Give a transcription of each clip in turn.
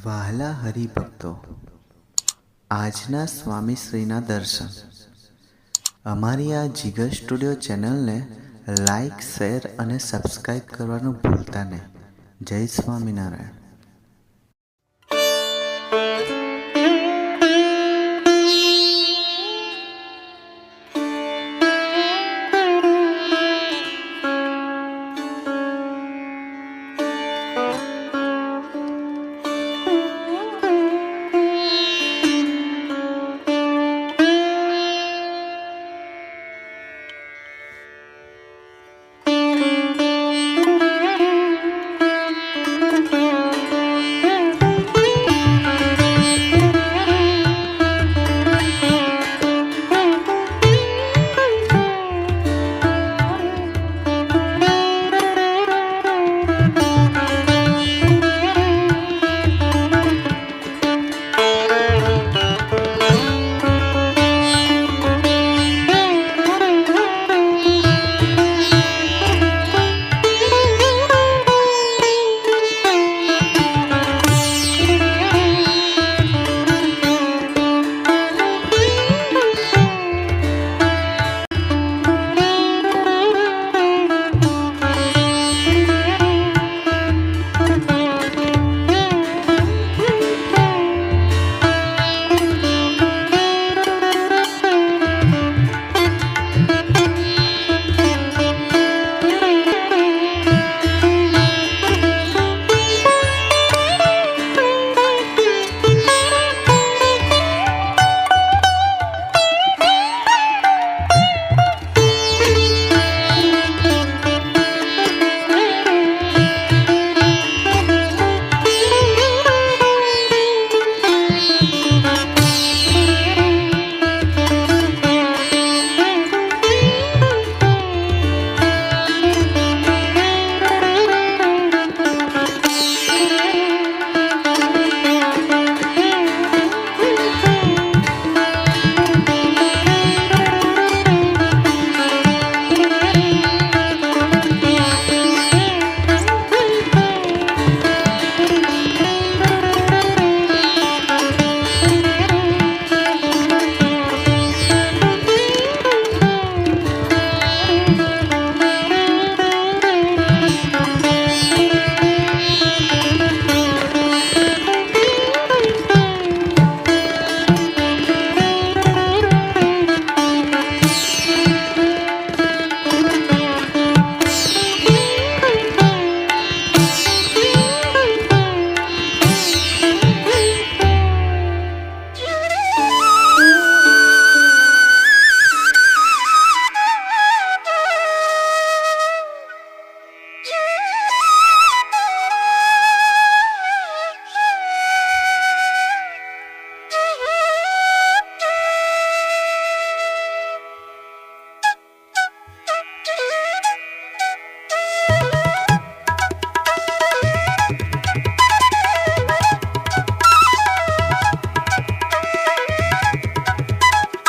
વહાલા હરિભક્તો, આજના સ્વામીશ્રીના દર્શન. અમારી આ જીગર સ્ટુડિયો ચેનલને લાઈક, શેર અને સબસ્ક્રાઈબ કરવાનું ભૂલતા નહીં. જય સ્વામિનારાયણ.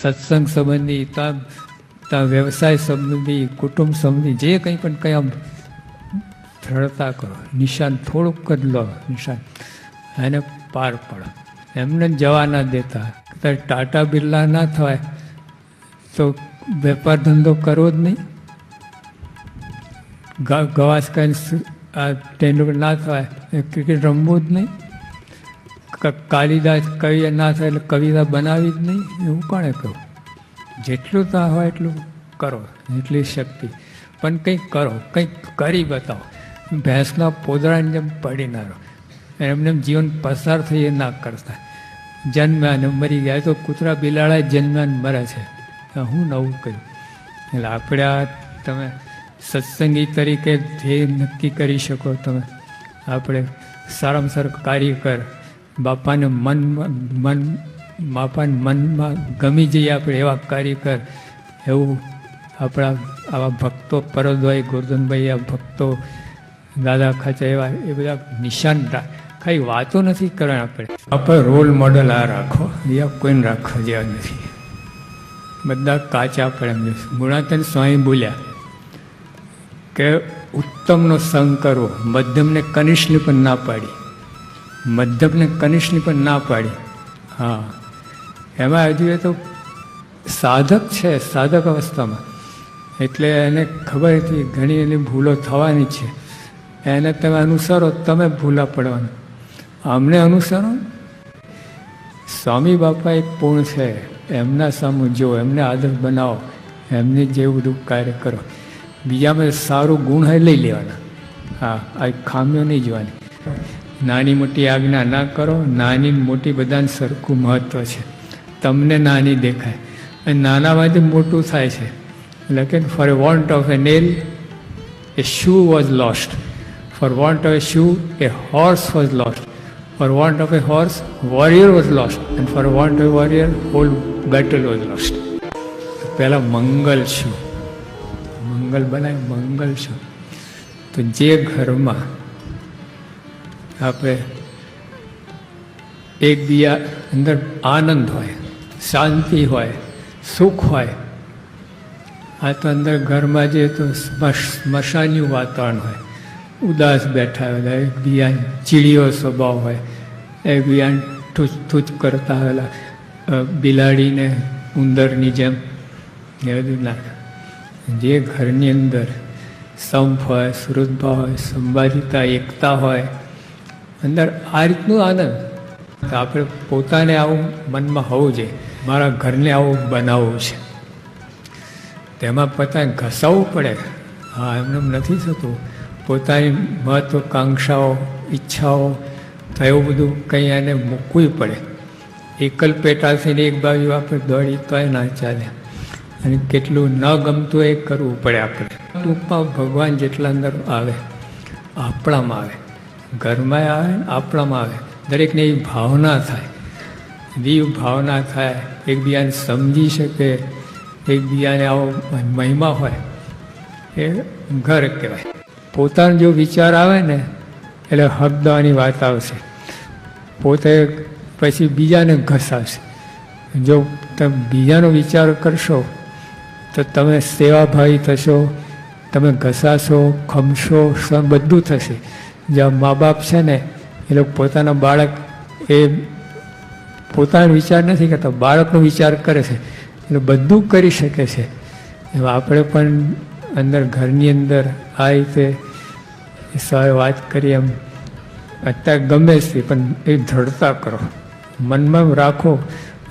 સત્સંગ સંબંધી, ત્યાં વ્યવસાય સંબંધી, કુટુંબ સંબંધી જે કંઈ પણ કંઈ આમ દ્રઢતા કરો, નિશાન થોડુંક જ લો, નિશાન એને પાર પડો. એમને જવા ના દેતા. ટાટા બિરલા ના થવાય તો વેપાર ધંધો કરવો જ નહીં. ગવાસ્કર તેંડુલકર ના થવાય ક્રિકેટ રમવું જ નહીં. કાલિદાસ કવિ ના થાય એટલે કવિતા બનાવી જ નહીં. એવું કોણે કહું? જેટલું ત્યાં હોય એટલું કરો, એટલી શક્તિ. પણ કંઈક કરો, કંઈક કરી બતાવો. ભેંસના પોદળાની જેમ પડી ના રહો. એમને જીવન પસાર થઈ એ ના કરતા. જન્મ્યા ને મરી ગયા. તો કૂતરા બિલાડા જન્મ્યા ને મરે છે. હું નવું કર્યું. એટલે આપણે આ તમે સત્સંગી તરીકે ધ્યેય નક્કી કરી શકો. તમે આપણે સારામાં સારું કાર્ય કર. બાપાને બાપાને મનમાં ગમી જઈએ આપણે એવા કાર્ય કર. એવું આપણા આવા ભક્તો, પરદભાઈ, ગોરધનભાઈ, આ ભક્તો, દાદા ખાચા, એવા એ બધા નિશાન ખાલી વાતો નથી કરવાની. આપણે રોલ મોડલ આ રાખો, બીજા કોઈને રાખવા જેવા નથી. બધા કાચા પડે એમ. ગુણાતન સ્વામી બોલ્યા કે ઉત્તમનો સંગ કરવો, મધ્યમને કનિષ્ઠને પણ ના પાડી. મધ્યમને કનિષ્ઠની પણ ના પાડી. હા, એમાં હજુ એ તો સાધક છે, સાધક અવસ્થામાં, એટલે એને ખબર હતી ઘણી એની ભૂલો થવાની છે. એને તમે અનુસરો, તમે ભૂલા પડવાના. અમને અનુસરો. સ્વામી બાપા એક પૂર્ણ છે, એમના સામું જો, એમને આદર્શ બનાવો, એમની જેવું બધું કાર્ય કરો. બીજામાં સારું ગુણ હોય લઈ લેવાના. હા, આ ખામીઓ નહીં જોવાની. નાની મોટી આજ્ઞા ના કરો. નાની મોટી બધાને સરખું મહત્ત્વ છે. તમને નાની દેખાય અને નાનામાંથી મોટું થાય છે. એટલે for a want of a nail a shoe was lost. For want of a shoe, a horse was lost. For want of a horse, warrior was lost. And for want of a warrior, whole battle was lost. પહેલા મંગલ શું? મંગલ બનાય, મંગલ શું? તો જે ઘરમાં આપણે એકબીજા અંદર આનંદ હોય, શાંતિ હોય, સુખ હોય, આ તો અંદર ઘરમાં જે તો સ્મશાનનું વાતાવરણ હોય, ઉદાસ બેઠા હોય, એકબીજા ચીડિયો સ્વભાવ હોય, એકબીજાને થૂચ કરતા હોયેલા બિલાડીને ઉંદરની જેમ એ બધું ના. જે ઘરની અંદર સંપ હોય, સુરતભાવ હોય, સંવાદિતા, એકતા હોય, અંદર આ રીતનું આનંદ. તો આપણે પોતાને આવું મનમાં હોવું જોઈએ, મારા ઘરને આવું બનાવવું છે. તેમાં પોતાને ઘસાવવું પડે. હા, એમને નથી થતું. પોતાની મહત્વાકાંક્ષાઓ, ઈચ્છાઓ, તો એવું બધું કંઈ એને મૂકવું પડે. એકલ પેટાથીને એક બાજુ આપણે દોડી તોય ના ચાલે. અને કેટલું ન ગમતું એ કરવું પડે આપણે. ટૂંકમાં ભગવાન જેટલા અંદર આવે, આપણામાં આવે, ઘરમાં આવે, આપણામાં આવે. દરેકને એ ભાવના થાય, દીવ ભાવના થાય, એકબીજાને સમજી શકે, એકબીજાને આવો મહિમા હોય, એ ઘર કહેવાય. પોતાનો જો વિચાર આવે ને એટલે હકદાવાની વાત આવશે. પોતે પછી બીજાને ઘસાશે. જો તમે બીજાનો વિચાર કરશો તો તમે સેવાભાવી થશો, તમે ઘસાશો, ખમશો, બધું થશે. જ્યાં મા બાપ છે ને એ લોકો પોતાના બાળક એ પોતાનો વિચાર નથી કરતા, બાળકનો વિચાર કરે છે, એટલે બધું કરી શકે છે. એમાં આપણે પણ અંદર ઘરની અંદર આ રીતે સવારે વાત કરી એમ અત્યારે ગમે છે પણ એ દ્રઢતા કરો, મનમાં રાખો.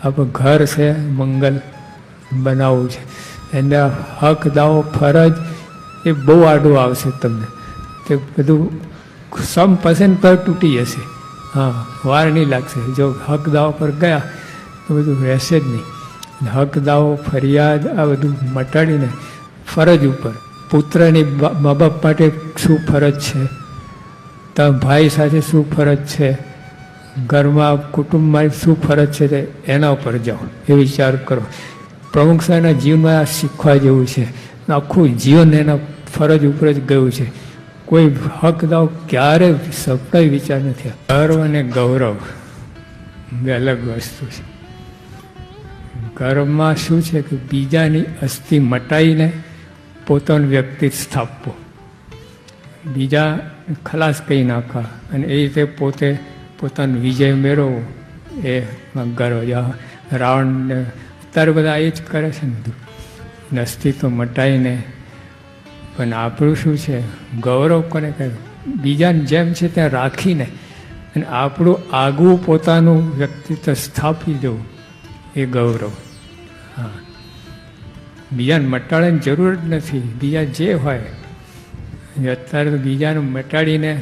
આપણું ઘર છે, મંગલ બનાવવું છે. એને હક, દાવો, ફરજ એ બહુ આડું આવશે તમને. તે બધું 100% પર તૂટી જશે. હા, વાર નહીં લાગશે. જો હક દાવો પર ગયા તો બધું રહેશે જ નહીં. હક દાવો, ફરિયાદ આ બધું મટાડીને ફરજ ઉપર, પુત્રની મા બાપ માટે શું ફરજ છે, તમે ભાઈ સાથે શું ફરજ છે, ઘરમાં કુટુંબમાં શું ફરજ છે, તે એના ઉપર જાઓ, એ વિચાર કરો. પ્રમુખ સાહેબના જીવનમાં આ શીખવા જેવું છે. આખું જીવન એના ફરજ ઉપર જ ગયું છે. કોઈ હક દાવ ક્યારે સપનાય વિચાર નથી. ગર્વ અને ગૌરવ બે અલગ વસ્તુ છે. ગર્વમાં શું છે કે બીજાની અસ્થિ મટાઈને પોતાનું વ્યક્તિત્વ સ્થાપવું, બીજા ખલાસ કહી નાખવા, અને એ રીતે પોતે પોતાનો વિજય મેળવવો, એ ગર્વ. રાવણને અત્યારે બધા એ જ કરે છે ને બધું, અસ્તિત્વ મટાઈને. પણ આપણું શું છે, ગૌરવ કોને કહે, બીજાને જેમ છે ત્યાં રાખીને અને આપણું આગવું પોતાનું વ્યક્તિત્વ સ્થાપી દેવું, એ ગૌરવ. હા, બીજાને મટાડવાની જરૂર જ નથી. બીજા જે હોય અત્યારે તો બીજાને મટાડીને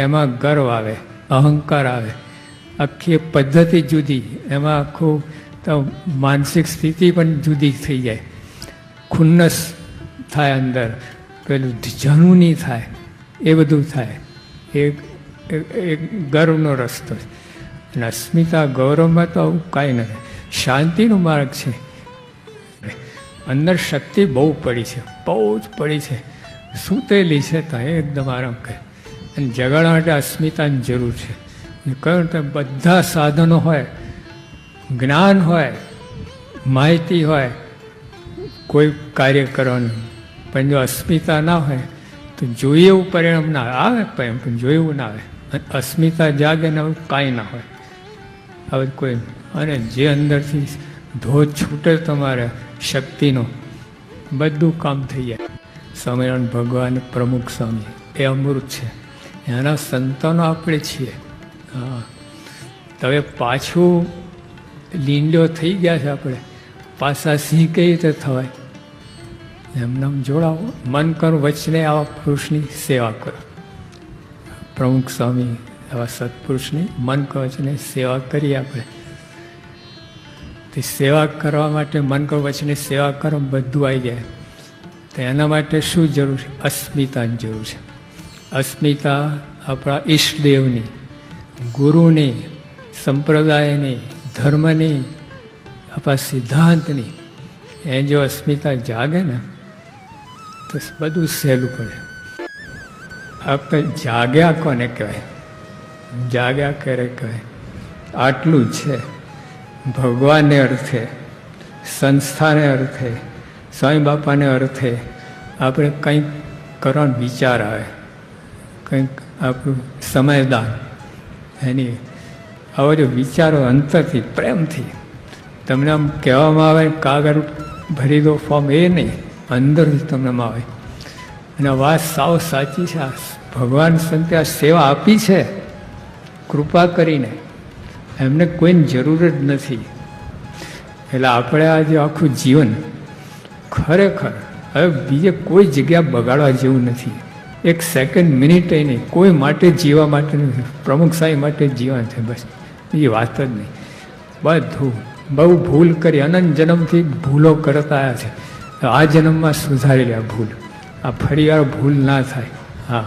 એમાં ગર્વ આવે, અહંકાર આવે, આખી પદ્ધતિ જુદી, એમાં આખું તો માનસિક સ્થિતિ પણ જુદી થઈ જાય. ખુન્નસ થાય, અંદર પેલું જનૂની થાય, એ બધું થાય. એ ગર્વનો રસ્તો છે. અને અસ્મિતા, ગૌરવમાં તો આવું કાંઈ નથી. શાંતિનો માર્ગ છે. અંદર શક્તિ બહુ પડી છે, બહુ જ પડી છે, સૂતેલી છે તો એકદમ આરામ કરે. અને જગાડવા માટે અસ્મિતાની જરૂર છે. કહ્યું તો બધા સાધનો હોય, જ્ઞાન હોય, માહિતી હોય કોઈ કાર્ય કરવાનું, પણ જો અસ્મિતા ના હોય તો જોઈએ એવું પરિણામ ના આવે. પણ જોઈએ એવું ના આવે. અને અસ્મિતા જાગે ને હવે કાંઈ ના હોય, હવે કોઈ, અને જે અંદરથી ધોધ છૂટે તમારે શક્તિનો, બધું કામ થઈ જાય. સ્વામિનારાયણ ભગવાન પ્રમુખ સ્વામી એ અમૃત છે, એના સંતાનો આપણે છીએ. હા, તો હવે પાછું લીંડો થઈ ગયા છે આપણે, પાછા સિંહ કઈ રીતે થવાય? એમને જોડાવો, મન કરો વચને આવા પુરુષની સેવા કરો. પ્રમુખ સ્વામી આવા સત્પુરુષની મન કરો વચને સેવા કરીએ આપણે. તે સેવા કરવા માટે મન કરો વચને સેવા કરો, બધું આવી જાય. તો એના માટે શું જરૂર છે? અસ્મિતાની જરૂર છે. અસ્મિતા આપણા ઈષ્ટદેવની, ગુરુની, સંપ્રદાયની, ધર્મની, આપણા સિદ્ધાંતની, એ જો અસ્મિતા જાગે ને તો બધું સહેલું પડે. આપણે જાગ્યા કોને કહેવાય? જાગ્યા ક્યારે કહેવાય? આટલું જ છે. ભગવાનને અર્થે, સંસ્થાને અર્થે, સ્વામી બાપાને અર્થે આપણે કંઈક કરવાનો વિચાર આવે, કંઈક આપણું સમયદાન એની, આવો જો વિચારો અંતરથી, પ્રેમથી તમને આમ કહેવામાં આવે, કાગળ ભરી દો ફોર્મ, એ નહીં, અંદરથી તમને આવે. અને વાત સાવ સાચી છે. આ ભગવાન સંતે આ સેવા આપી છે કૃપા કરીને, એમને કોઈની જરૂર જ નથી. એટલે આપણે આજે આખું જીવન ખરેખર હવે બીજે કોઈ જગ્યા બગાડવા જેવું નથી. એક સેકન્ડ, મિનિટ નહીં, કોઈ માટે જીવવા માટે નથી. પ્રમુખ સાહેબ માટે જીવન છે બસ, બીજી વાત જ નહીં. બધું બહુ ભૂલ કરી, અનંત જન્મથી ભૂલો કરતા આવ્યા છે. આ જન્મમાં સુધારી લે ભૂલ, આ ફરીવાર ભૂલ ના થાય. હા,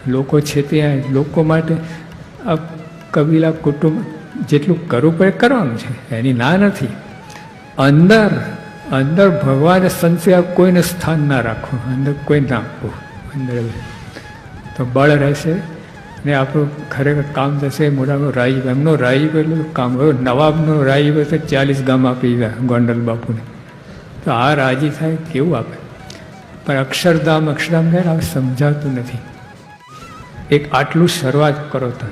લોકો છે ત્યાં લોકો માટે આ કબીલા કુટુંબ જેટલું કરવું પડે કરવાનું છે, એની ના નથી. અંદર અંદર ભગવાને સંશય કોઈને સ્થાન ના રાખવું, અંદર કોઈ ના આપવું, અંદર તો બળ રહેશે ને આપણું ખરેખર કામ થશે. મોટામાં રાજીવ, એમનો રાજીવ એટલું કામ, નવાબનો રાજીવ તો 40 ગામ આપી ગયા ગોંડલ બાપુને. તો આ રાજી થાય કેવું આપે? પણ અક્ષરધામ કહે હવે સમજાતું નથી. એક આટલું શરૂઆત કરો તો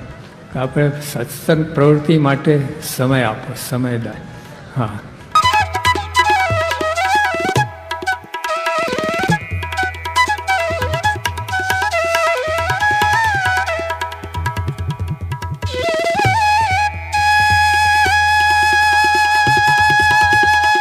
આપણે સત્સંગ પ્રવૃત્તિ માટે સમય આપો, સમયદાન. હા,